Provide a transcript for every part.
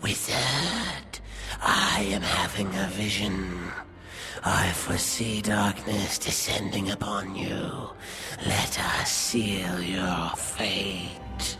Wizard, I am having a vision. I foresee darkness descending upon you. Let us seal your fate.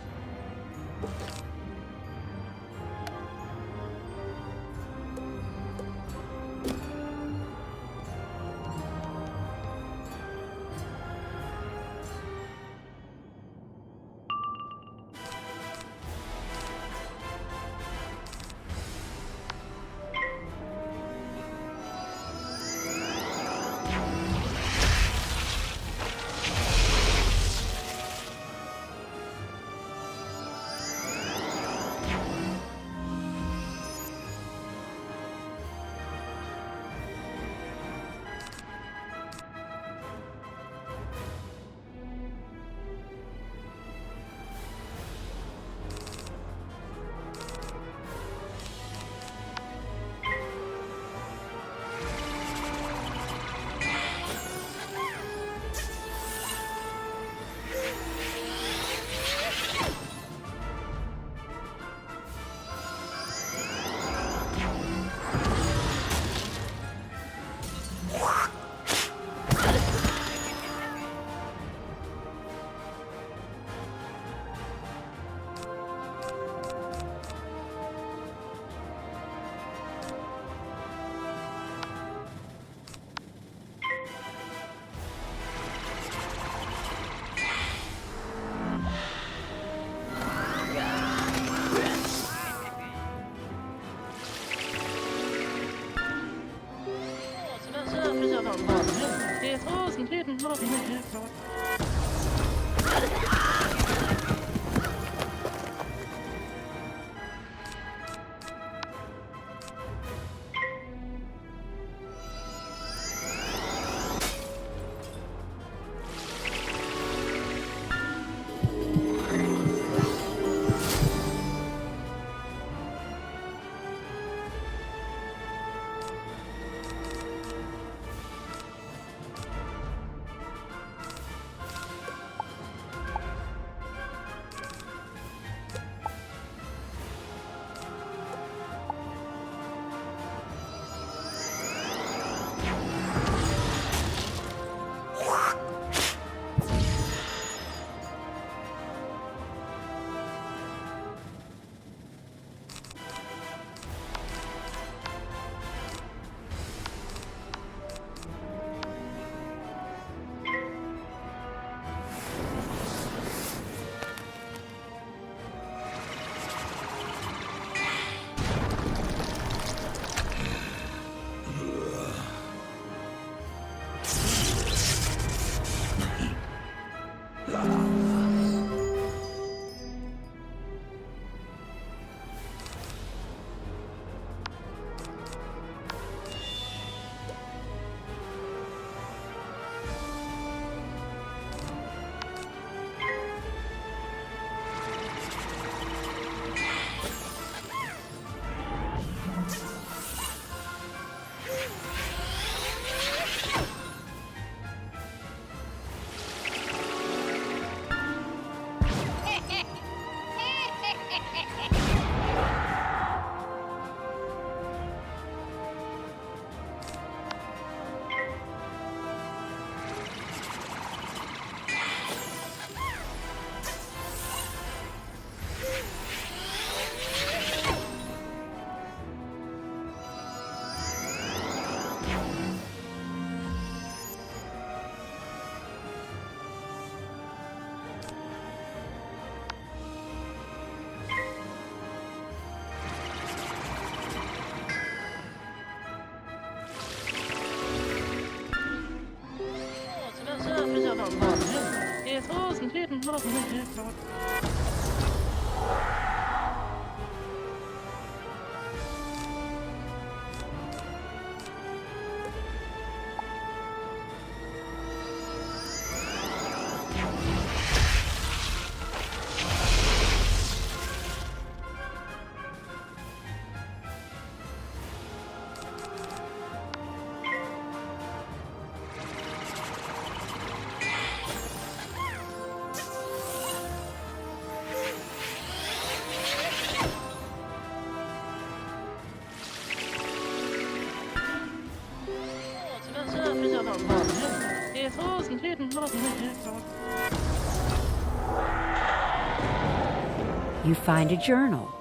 You find a journal.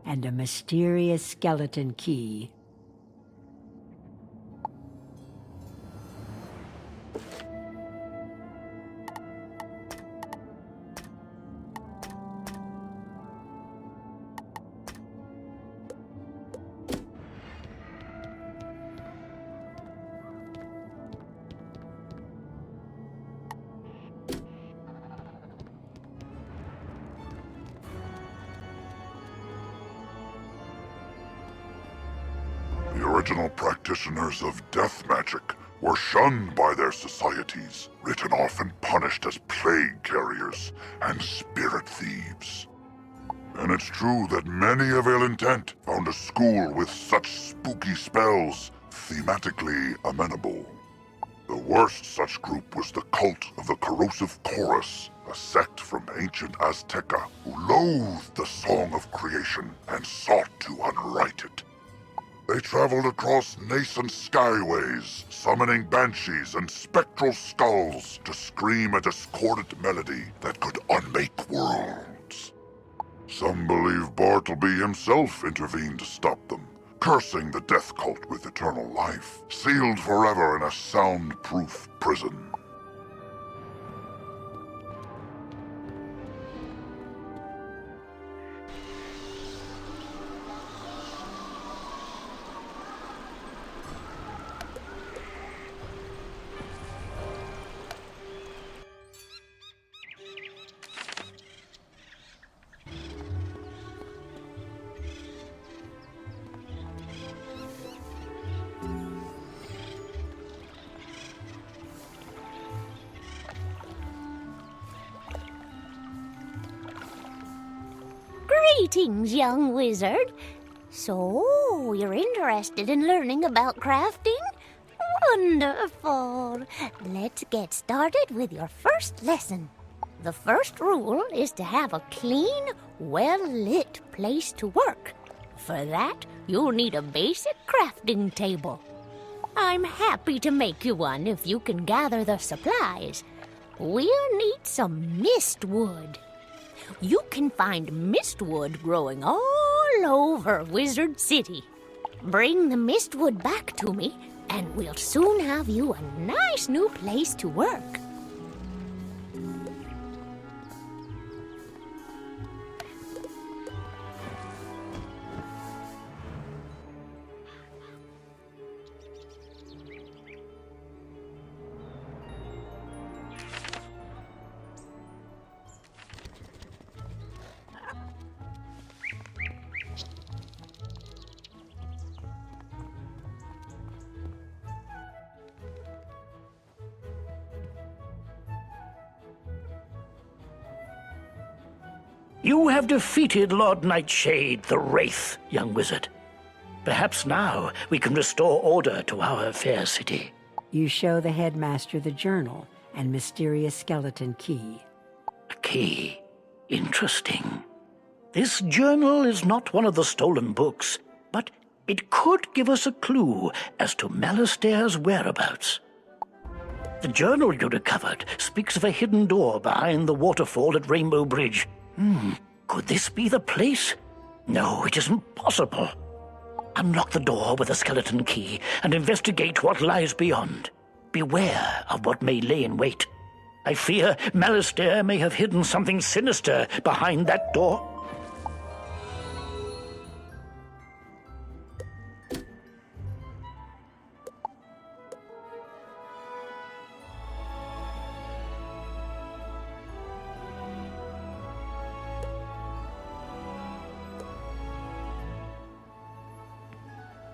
And a mysterious skeleton key. The original practitioners of death magic were shunned by their societies, written off and punished as plague carriers and spirit thieves. And it's true that many of ill intent found a school with such spooky spells thematically amenable. The worst such group was the cult of the Corrosive Chorus, a sect from ancient Azteca who loathed the song of creation and sought to unwrite it. They traveled across nascent skyways, summoning banshees and spectral skulls to scream a discordant melody that could unmake worlds. Some believe Bartleby himself intervened to stop them, cursing the death cult with eternal life, sealed forever in a soundproof prison. Greetings, young wizard. So, you're interested in learning about crafting? Wonderful. Let's get started with your first lesson. The first rule is to have a clean, well-lit place to work. For that, you'll need a basic crafting table. I'm happy to make you one if you can gather the supplies. We'll need some mistwood. You can find mistwood growing all over Wizard City. Bring the mistwood back to me, and we'll soon have you a nice new place to work. You have defeated Lord Nightshade, the Wraith, young wizard. Perhaps now we can restore order to our fair city. You show the headmaster the journal and mysterious skeleton key. A key. Interesting. This journal is not one of the stolen books, but it could give us a clue as to Malastaire's whereabouts. The journal you recovered speaks of a hidden door behind the waterfall at Rainbow Bridge. Could this be the place? No, it isn't possible. Unlock the door with a skeleton key and investigate what lies beyond. Beware of what may lay in wait. I fear Malastaire may have hidden something sinister behind that door.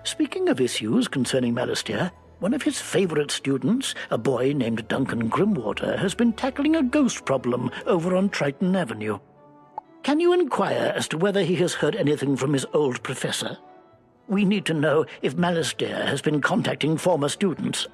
Speaking of issues concerning Malastaire, one of his favorite students, a boy named Duncan Grimwater, has been tackling a ghost problem over on Triton Avenue. Can you inquire as to whether he has heard anything from his old professor? We need to know if Malastaire has been contacting former students.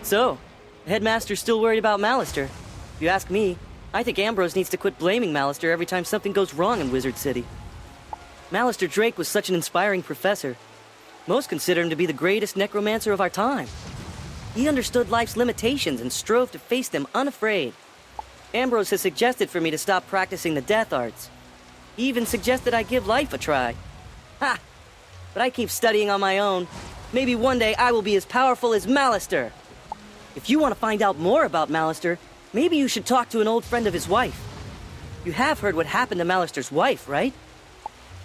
So, the headmaster's still worried about Malister. If you ask me, I think Ambrose needs to quit blaming Malister every time something goes wrong in Wizard City. Malister Drake was such an inspiring professor. Most consider him to be the greatest necromancer of our time. He understood life's limitations and strove to face them unafraid. Ambrose has suggested for me to stop practicing the death arts. He even suggested I give life a try. Ha! But I keep studying on my own. Maybe one day I will be as powerful as Malister. If you want to find out more about Malister, maybe you should talk to an old friend of his wife. You have heard what happened to Malister's wife, right?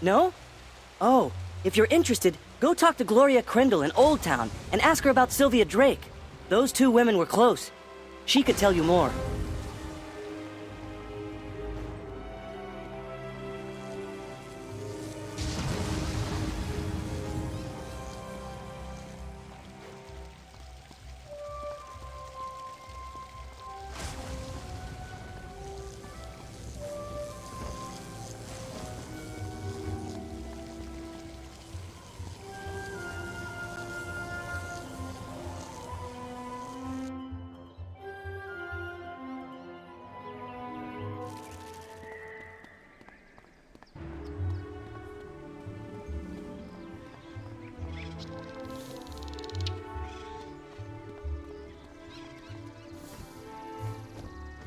No? Oh, if you're interested, go talk to Gloria Crendel in Old Town and ask her about Sylvia Drake. Those two women were close. She could tell you more.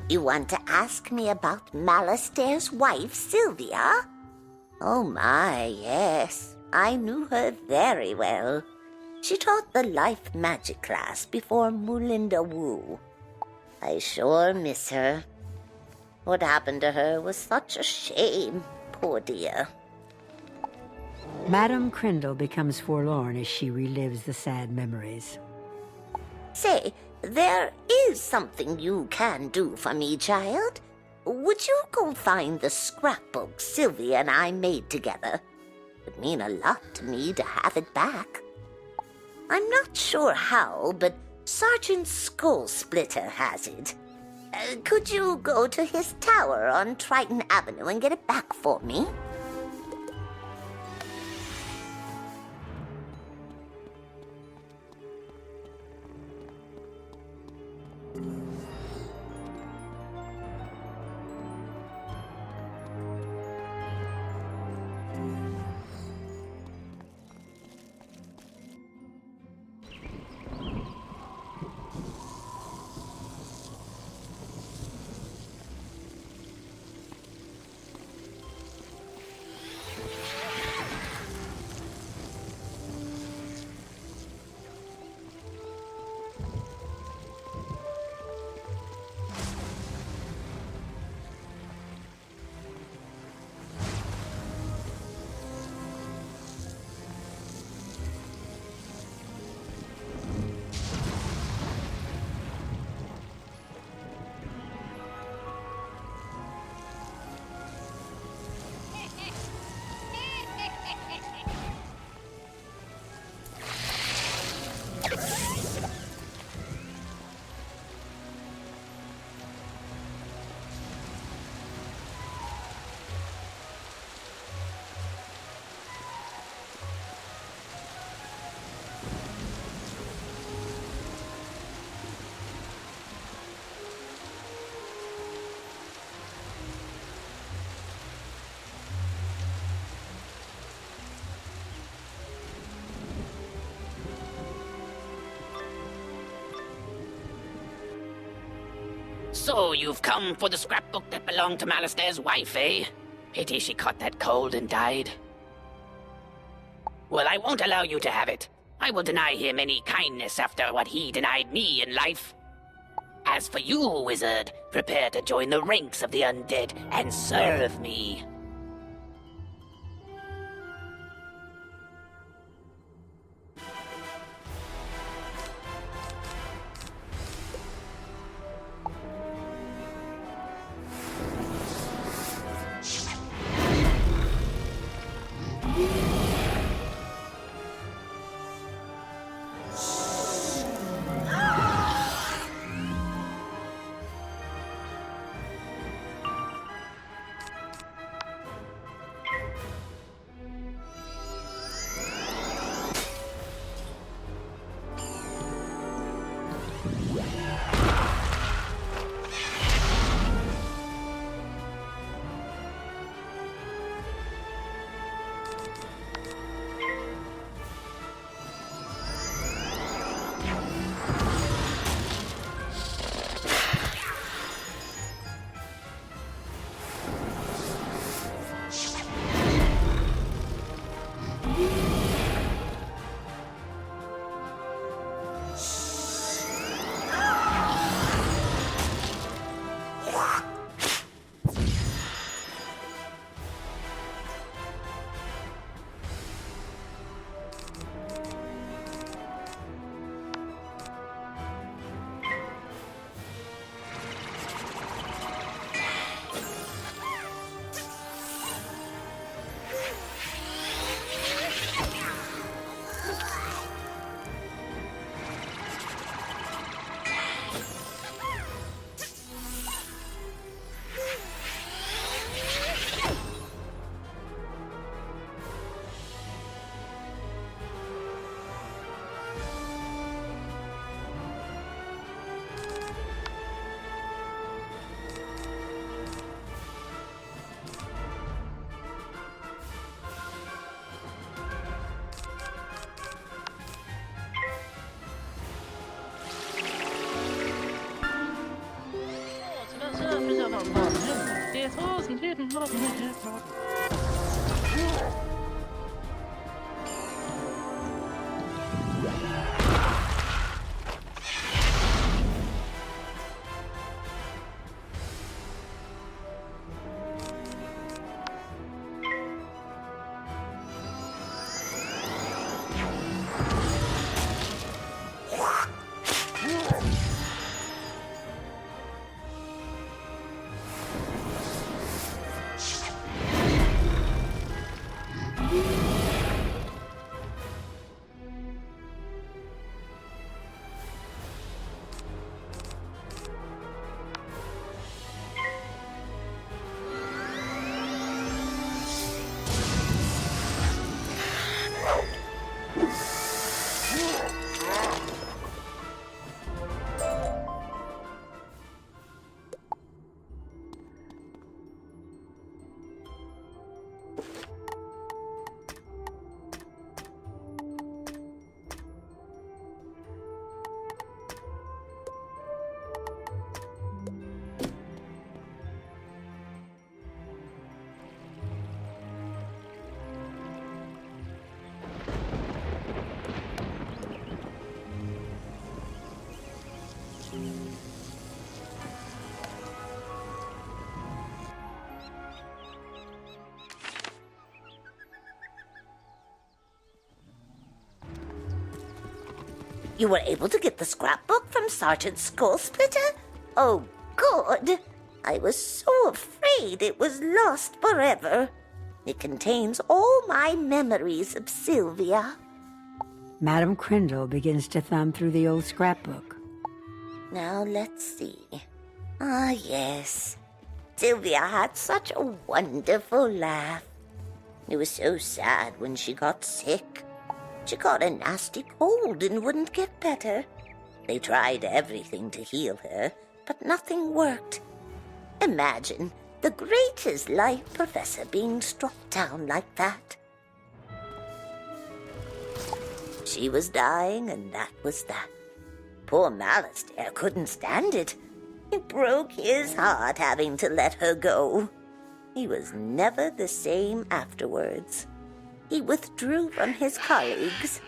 You want to ask me about Malister's wife, Sylvia? Oh my, yes. I knew her very well. She taught the life magic class before Moolinda Wu. I sure miss her. What happened to her was such a shame, poor dear. Madame Crendel becomes forlorn as she relives the sad memories. Say, there is something you can do for me, child. Would you go find the scrapbook Sylvia and I made together? It would mean a lot to me to have it back. I'm not sure how, but Sergeant Skullsplitter has it. Could you go to his tower on Triton Avenue and get it back for me? So you've come for the scrapbook that belonged to Malister's wife, eh? Pity she caught that cold and died. Well, I won't allow you to have it. I will deny him any kindness after what he denied me in life. As for you, wizard, prepare to join the ranks of the undead and serve me. You were able to get the scrapbook from Sergeant Skullsplitter? Oh, good. I was so afraid it was lost forever. It contains all my memories of Sylvia. Madame Crindle begins to thumb through the old scrapbook. Now let's see. Ah, yes. Sylvia had such a wonderful laugh. It was so sad when she got sick. She got a nasty cold and wouldn't get better. They tried everything to heal her, but nothing worked. Imagine the greatest life professor being struck down like that. She was dying, and that was that. Poor Malastair couldn't stand it. It broke his heart having to let her go. He was never the same afterwards. He withdrew from his colleagues,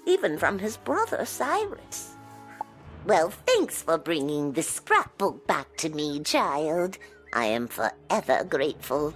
even from his brother Cyrus. Well, thanks for bringing the scrapbook back to me, child. I am forever grateful.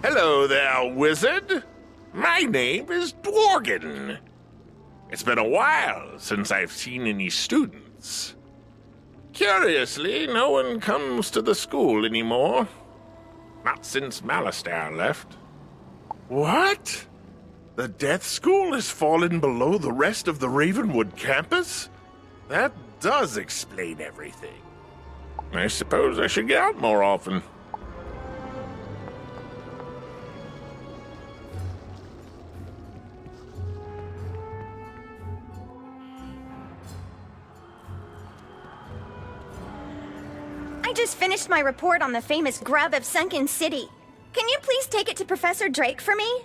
Hello there, wizard. My name is Dworgen. It's been a while since I've seen any students. Curiously, no one comes to the school anymore. Not since Malastair left. What? The Death School has fallen below the rest of the Ravenwood campus? That does explain everything. I suppose I should get out more often. I just finished my report on the famous grub of Sunken City. Can you please take it to Professor Drake for me?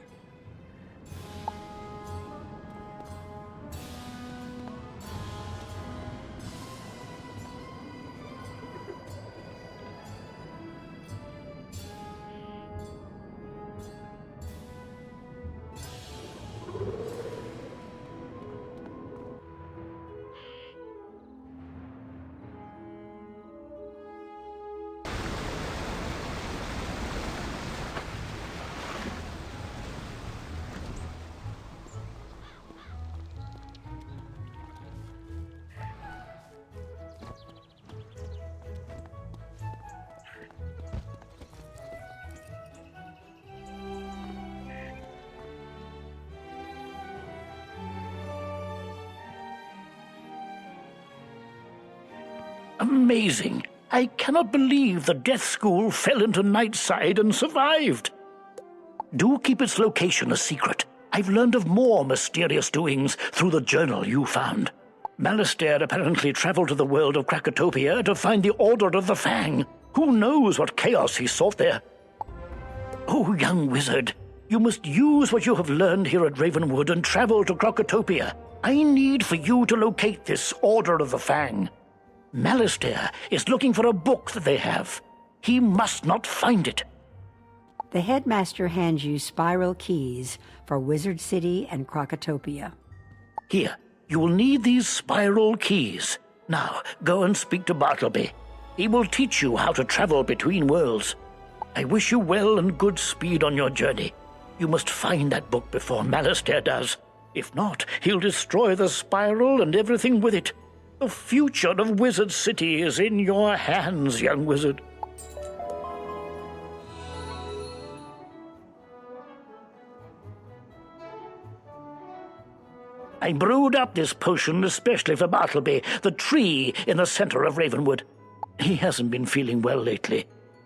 Amazing. I cannot believe the Death School fell into Nightside and survived. Do keep its location a secret. I've learned of more mysterious doings through the journal you found. Malastair apparently traveled to the world of Krakatopia to find the Order of the Fang. Who knows what chaos he sought there? Oh, young wizard, you must use what you have learned here at Ravenwood and travel to Krakatopia. I need for you to locate this Order of the Fang. Malastair is looking for a book that they have. He must not find it. The headmaster hands you spiral keys for Wizard City and Krakatopia. Here, you will need these spiral keys. Now, go and speak to Bartleby. He will teach you how to travel between worlds. I wish you well and good speed on your journey. You must find that book before Malastair does. If not, he'll destroy the spiral and everything with it. The future of Wizard City is in your hands, young wizard. I brewed up this potion especially for Bartleby, the tree in the center of Ravenwood. He hasn't been feeling well lately.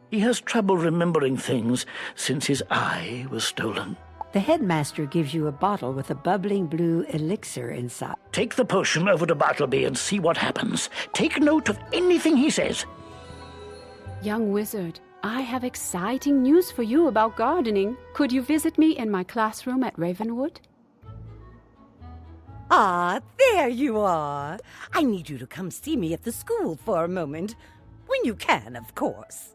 He has trouble remembering things since his eye was stolen. The headmaster gives you a bottle with a bubbling blue elixir inside. Take the potion over to Bartleby and see what happens. Take note of anything he says. Young wizard, I have exciting news for you about gardening. Could you visit me in my classroom at Ravenwood? Ah, there you are. I need you to come see me at the school for a moment. When you can, of course.